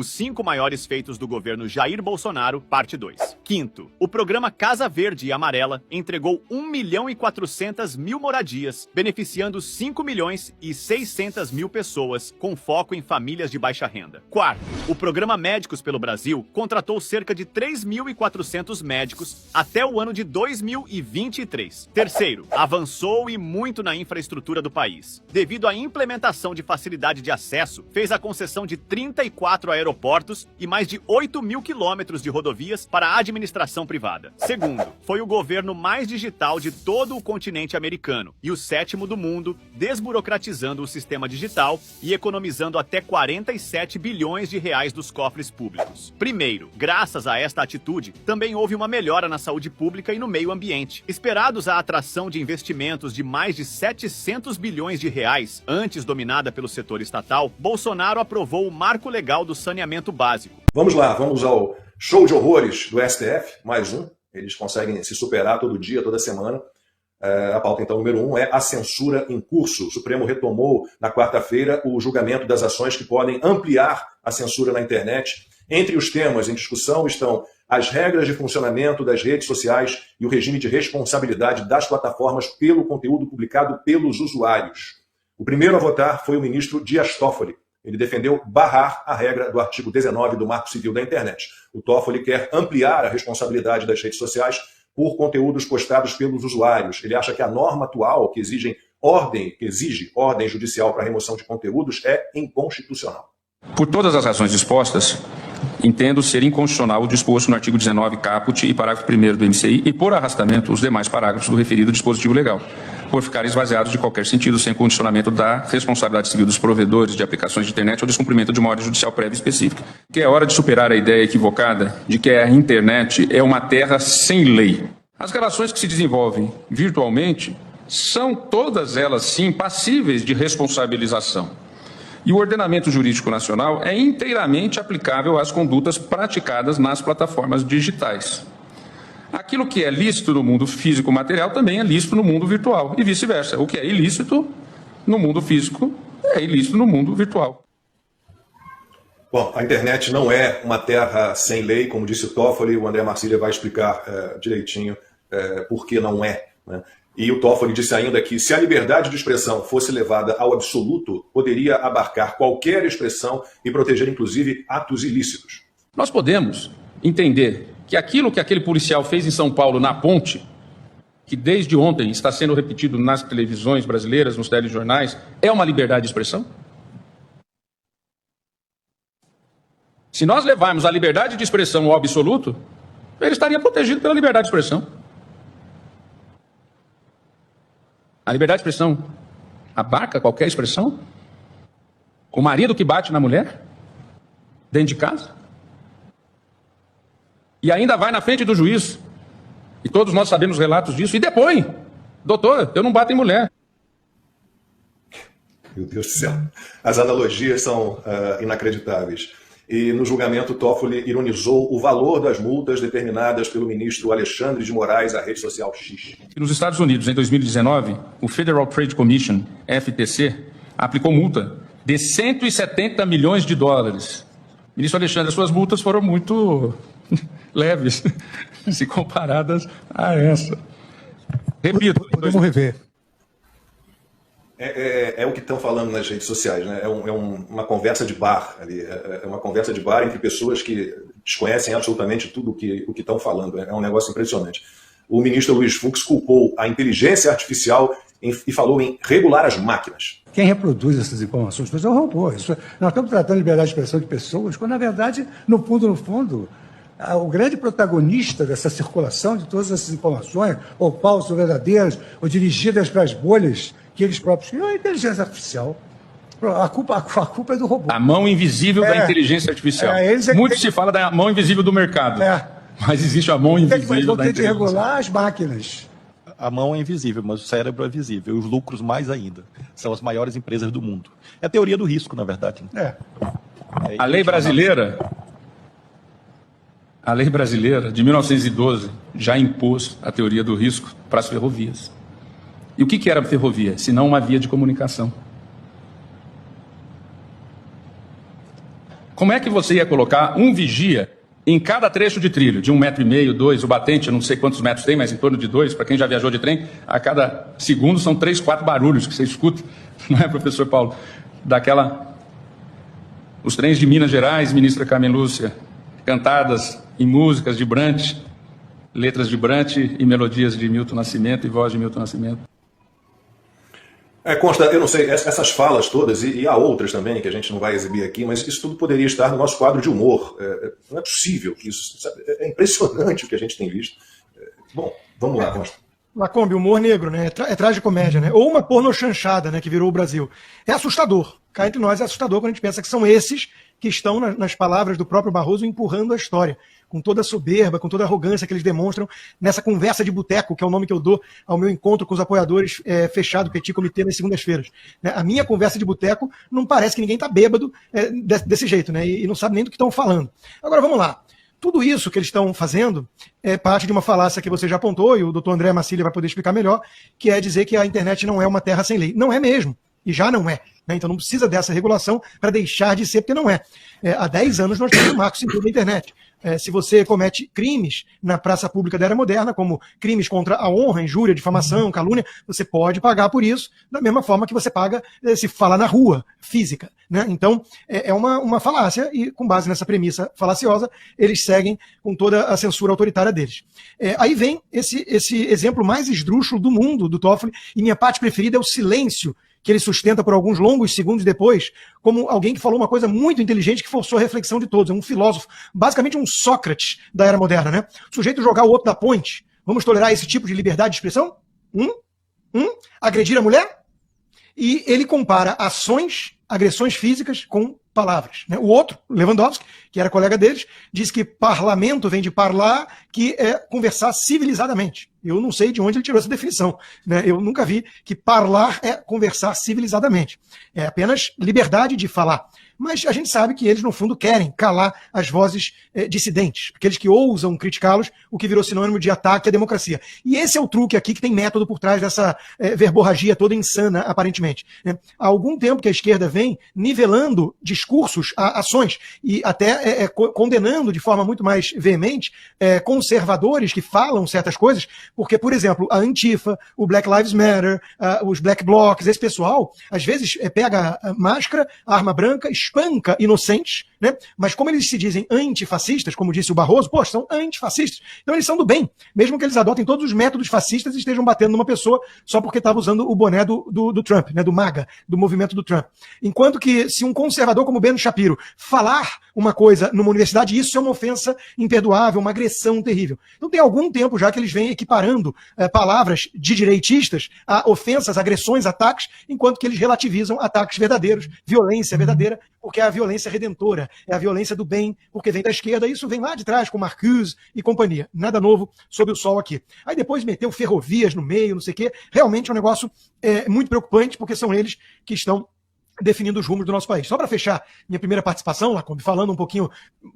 Os 5 maiores feitos do governo Jair Bolsonaro, parte 2. Quinto, o programa Casa Verde e Amarela entregou 1.400.000 moradias, beneficiando 5.600.000 pessoas, com foco em famílias de baixa renda. Quarto, o programa Médicos pelo Brasil contratou cerca de 3.400 médicos até o ano de 2023. Terceiro, avançou e muito na infraestrutura do país. Devido à implementação de facilidade de acesso, fez a concessão de 34 aeroportos e mais de 8.000 quilômetros de rodovias para a administração privada. Segundo, foi o governo mais digital de todo o continente americano e o 7º do mundo, desburocratizando o sistema digital e economizando até 47 bilhões de reais dos cofres públicos. Primeiro, graças a esta atitude, também houve uma melhora na saúde pública e no meio ambiente. Esperados a atração de investimentos de mais de 700 bilhões de reais, antes dominada pelo setor estatal, Bolsonaro aprovou o Marco Legal do Saneamento Básico. Vamos lá, vamos ao show de horrores do STF, mais um. Eles conseguem se superar todo dia, toda semana. A pauta, então, número 1 é a censura em curso. O Supremo retomou na quarta-feira o julgamento das ações que podem ampliar a censura na internet. Entre os temas em discussão estão as regras de funcionamento das redes sociais e o regime de responsabilidade das plataformas pelo conteúdo publicado pelos usuários. O primeiro a votar foi o ministro Dias Toffoli. Ele defendeu barrar a regra do artigo 19 do Marco Civil da Internet. O Toffoli quer ampliar a responsabilidade das redes sociais por conteúdos postados pelos usuários. Ele acha que a norma atual, que exige ordem judicial para remoção de conteúdos, é inconstitucional. Por todas as razões expostas, entendo ser inconstitucional o disposto no artigo 19 caput e parágrafo 1º do MCI e, por arrastamento, os demais parágrafos do referido dispositivo legal, por ficarem esvaziados de qualquer sentido sem condicionamento da responsabilidade civil dos provedores de aplicações de internet ou descumprimento de uma ordem judicial prévia específica. Que é hora de superar a ideia equivocada de que a internet é uma terra sem lei. As relações que se desenvolvem virtualmente são todas elas, sim, passíveis de responsabilização. E o ordenamento jurídico nacional é inteiramente aplicável às condutas praticadas nas plataformas digitais. Aquilo que é lícito no mundo físico material também é lícito no mundo virtual e vice-versa. O que é ilícito no mundo físico é ilícito no mundo virtual. Bom, a internet não é uma terra sem lei, como disse o Toffoli. O André Marcília vai explicar direitinho por que não é, né? E o Toffoli disse ainda que se a liberdade de expressão fosse levada ao absoluto, poderia abarcar qualquer expressão e proteger, inclusive, atos ilícitos. Nós podemos entender que aquilo que aquele policial fez em São Paulo na ponte, que desde ontem está sendo repetido nas televisões brasileiras, nos telejornais, é uma liberdade de expressão? Se nós levarmos a liberdade de expressão ao absoluto, ele estaria protegido pela liberdade de expressão. A liberdade de expressão abarca qualquer expressão? O marido que bate na mulher? Dentro de casa? E ainda vai na frente do juiz. E todos nós sabemos relatos disso. E depõe. Doutor, eu não bato em mulher. Meu Deus do céu. As analogias são inacreditáveis. E no julgamento, Toffoli ironizou o valor das multas determinadas pelo ministro Alexandre de Moraes à rede social X. Nos Estados Unidos, em 2019, o Federal Trade Commission, FTC, aplicou multa de 170 milhões de dólares. Ministro Alexandre, as suas multas foram muito leves, se comparadas a essa. Repito. Podemos rever. É o que estão falando nas redes sociais, né? Uma conversa de bar ali, é uma conversa de bar entre pessoas que desconhecem absolutamente tudo o que estão falando. É um negócio impressionante. O ministro Luiz Fux culpou a inteligência artificial e falou em regular as máquinas. Quem reproduz essas informações é o robô. Nós estamos tratando de liberdade de expressão de pessoas, quando, na verdade, no fundo, o grande protagonista dessa circulação de todas essas informações, ou falsas, ou verdadeiras, ou dirigidas para as bolhas que eles próprios criam, é a inteligência artificial. A culpa é do robô. A mão invisível da inteligência artificial. Muito se fala da mão invisível do mercado. Mas existe a mão invisível da inteligência. Tem que regular as máquinas. A mão é invisível, mas o cérebro é visível. E os lucros mais ainda. São as maiores empresas do mundo. É a teoria do risco, na verdade. A lei brasileira de 1912 já impôs a teoria do risco para as ferrovias. E o que era a ferrovia? Se não uma via de comunicação. Como é que você ia colocar um vigia em cada trecho de trilho, de 1,5 metro, 2, o batente, eu não sei quantos metros tem, mas em torno de 2, para quem já viajou de trem, a cada segundo são 3, 4 barulhos que você escuta, não é, professor Paulo? Os trens de Minas Gerais, ministra Carmen Lúcia, cantadas em músicas de Brant, letras de Brant e melodias de Milton Nascimento e voz de Milton Nascimento. Consta, eu não sei, essas falas todas, e há outras também que a gente não vai exibir aqui, mas isso tudo poderia estar no nosso quadro de humor. Não é possível que isso... Sabe? É impressionante o que a gente tem visto. Bom, vamos lá, Consta. Lacombe, humor negro, né? É tragicomédia, né? Ou uma pornochanchada, né? Que virou o Brasil. É assustador. Cá entre nós é assustador quando a gente pensa que são esses que estão, nas palavras do próprio Barroso, empurrando a história. Com toda a soberba, com toda a arrogância que eles demonstram nessa conversa de boteco, que é o nome que eu dou ao meu encontro com os apoiadores fechado, Petit Comitê, nas segundas-feiras. Né? A minha conversa de boteco não parece que ninguém está bêbado desse jeito, né? E não sabe nem do que estão falando. Agora, vamos lá. Tudo isso que eles estão fazendo é parte de uma falácia que você já apontou, e o doutor André Massília vai poder explicar melhor, que é dizer que a internet não é uma terra sem lei. Não é mesmo. E já não é. Né? Então não precisa dessa regulação para deixar de ser, porque não é. Há 10 anos nós temos o marco civil da internet. Se você comete crimes na praça pública da era moderna, como crimes contra a honra, injúria, difamação, calúnia, você pode pagar por isso, da mesma forma que você paga se fala na rua, física. Né? Então, é uma falácia, e com base nessa premissa falaciosa, eles seguem com toda a censura autoritária deles. Aí vem esse exemplo mais esdrúxulo do mundo, do Toffoli, e minha parte preferida é o silêncio que ele sustenta por alguns longos segundos depois, como alguém que falou uma coisa muito inteligente que forçou a reflexão de todos. É um filósofo, basicamente um Sócrates da era moderna, né? O sujeito jogar o outro da ponte. Vamos tolerar esse tipo de liberdade de expressão? Agredir a mulher? E ele compara ações, agressões físicas com palavras. Né? O outro, Lewandowski, que era colega deles, diz que parlamento vem de parlar, que é conversar civilizadamente. Eu não sei de onde ele tirou essa definição. Né? Eu nunca vi que parlar é conversar civilizadamente. É apenas liberdade de falar. Mas a gente sabe que eles, no fundo, querem calar as vozes dissidentes, aqueles que ousam criticá-los, o que virou sinônimo de ataque à democracia. E esse é o truque aqui que tem método por trás dessa verborragia toda insana, aparentemente. Né? Há algum tempo que a esquerda vem nivelando discursos a ações e até condenando de forma muito mais veemente conservadores que falam certas coisas, porque, por exemplo, a Antifa, o Black Lives Matter, os Black Blocs, esse pessoal, às vezes pega a máscara, a arma branca, espanca inocentes, né? Mas como eles se dizem antifascistas, como disse o Barroso, pô, são antifascistas. Então eles são do bem, mesmo que eles adotem todos os métodos fascistas e estejam batendo numa pessoa só porque estava usando o boné do Trump, né? Do MAGA, do movimento do Trump. Enquanto que se um conservador como Ben Shapiro falar uma coisa numa universidade, isso é uma ofensa imperdoável, uma agressão terrível. Então tem algum tempo já que eles vêm equiparando palavras de direitistas a ofensas, agressões, ataques, enquanto que eles relativizam ataques verdadeiros, violência verdadeira, porque é a violência redentora, é a violência do bem, porque vem da esquerda, isso vem lá de trás com Marcuse e companhia. Nada novo sob o sol aqui. Aí depois meteu ferrovias no meio, não sei o quê. Realmente é um negócio muito preocupante, porque são eles que estão definindo os rumos do nosso país. Só para fechar minha primeira participação, Lacombe, falando um pouquinho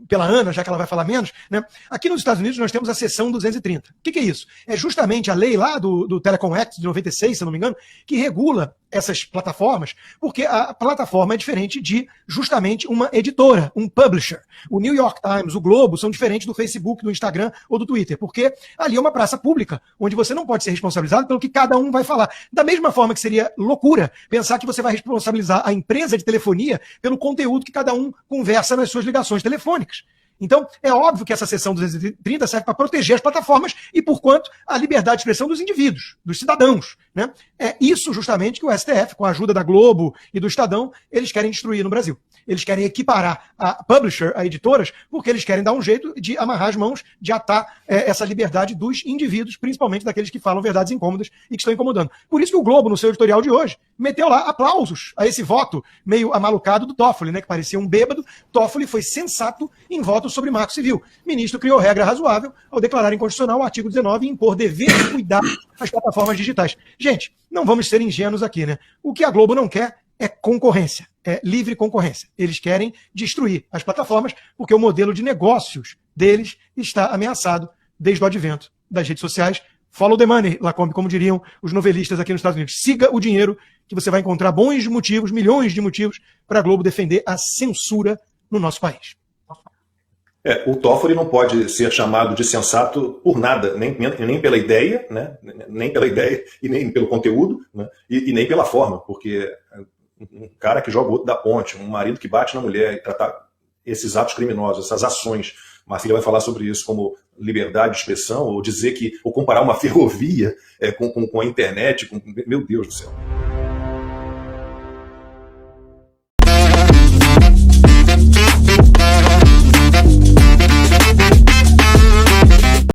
pela Ana, já que ela vai falar menos, né? Aqui nos Estados Unidos nós temos a seção 230. O que é isso? É justamente a lei lá do Telecom Act de 96, se eu não me engano, que regula essas plataformas, porque a plataforma é diferente de justamente uma editora, um publisher. O New York Times, o Globo, são diferentes do Facebook, do Instagram ou do Twitter, porque ali é uma praça pública, onde você não pode ser responsabilizado pelo que cada um vai falar. Da mesma forma que seria loucura pensar que você vai responsabilizar a empresa de telefonia pelo conteúdo que cada um conversa nas suas ligações telefônicas. Então, é óbvio que essa seção 230 serve para proteger as plataformas e, porquanto, a liberdade de expressão dos indivíduos, dos cidadãos. Né? É isso justamente que o STF, com a ajuda da Globo e do Estadão, eles querem destruir no Brasil. Eles querem equiparar a publisher, a editoras, porque eles querem dar um jeito de amarrar as mãos, de atar essa liberdade dos indivíduos, principalmente daqueles que falam verdades incômodas e que estão incomodando. Por isso que o Globo, no seu editorial de hoje, meteu lá aplausos a esse voto meio amalucado do Toffoli, né, que parecia um bêbado. Toffoli foi sensato em voto sobre marco civil. O ministro criou regra razoável ao declarar inconstitucional o artigo 19 e impor dever de cuidar às plataformas digitais. Gente, não vamos ser ingênuos aqui, né? O que a Globo não quer é concorrência, é livre concorrência. Eles querem destruir as plataformas porque o modelo de negócios deles está ameaçado desde o advento das redes sociais. Follow the money, Lacombe, como diriam os novelistas aqui nos Estados Unidos. Siga o dinheiro que você vai encontrar bons motivos, milhões de motivos para a Globo defender a censura no nosso país. O Toffoli não pode ser chamado de sensato por nada, nem pela ideia, né? Nem pela ideia e nem pelo conteúdo, né? E nem pela forma, porque um cara que joga o outro da ponte, um marido que bate na mulher e tratar esses atos criminosos, essas ações, Marcília vai falar sobre isso como liberdade de expressão, ou dizer que, ou comparar uma ferrovia com a internet, meu Deus do céu.